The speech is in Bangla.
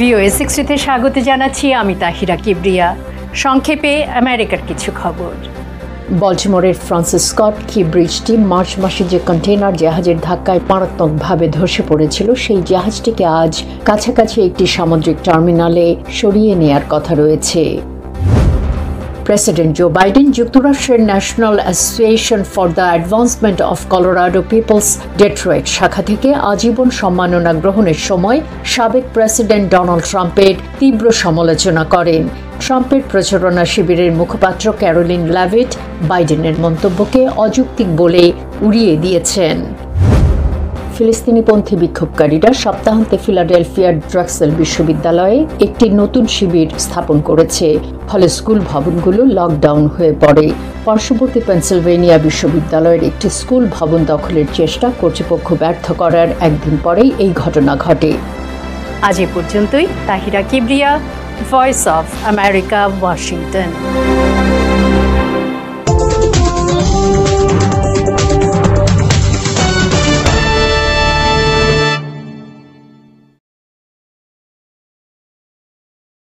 VOA60-তে স্বাগত জানাচ্ছি আমি তাহিরা কিবরিয়া। সংক্ষেপে আমেরিকার কিছু খবর। বল্টিমোরের ফ্রান্সিস স্কট কি ব্রিজটি মার্চ মাসে যে কন্টেইনার জাহাজের ধাক্কায় মারাত্মকভাবে ধসে পড়েছিল সেই জাহাজটিকে আজ কাছাকাছি একটি সামুদ্রিক টার্মিনালে সরিয়ে নেয়ার কথা রয়েছে। প্রেসিডেন্ট জো বাইডেন যুক্তরাষ্ট্রের national association for the advancement of Colorado peoples Detroit শাখা থেকে আজীবন সম্মাননা গ্রহণের সময় সাবেক প্রেসিডেন্ট ডোনাল্ড ট্রাম্পের তীব্র সমালোচনা করেন। ট্রাম্পের প্রচারণা শিবিরের মুখপাত্র ক্যারোলিন ল্যাভিট বাইডেনের মন্তব্যকে অযৌক্তিক বলে উড়িয়ে দিয়েছেন। ফিলিস্তিনিপন্থী বিক্ষোভকারীরা সপ্তাহান্তে ফিলাডেলফিয়ার ড্রাক্সেল বিশ্ববিদ্যালয়ে একটি নতুন শিবির স্থাপন করেছে, ফলে স্কুল ভবনগুলো লকডাউন হয়ে পড়ে। পার্শ্ববর্তী পেনসিলভেনিয়া বিশ্ববিদ্যালয়ের একটি স্কুল ভবন দখলের চেষ্টা কর্তৃপক্ষ ব্যর্থ করার একদিন পরেই এই ঘটনা ঘটে। আজ এ পর্যন্তই। Tahira Kibria, voice of America, Washington.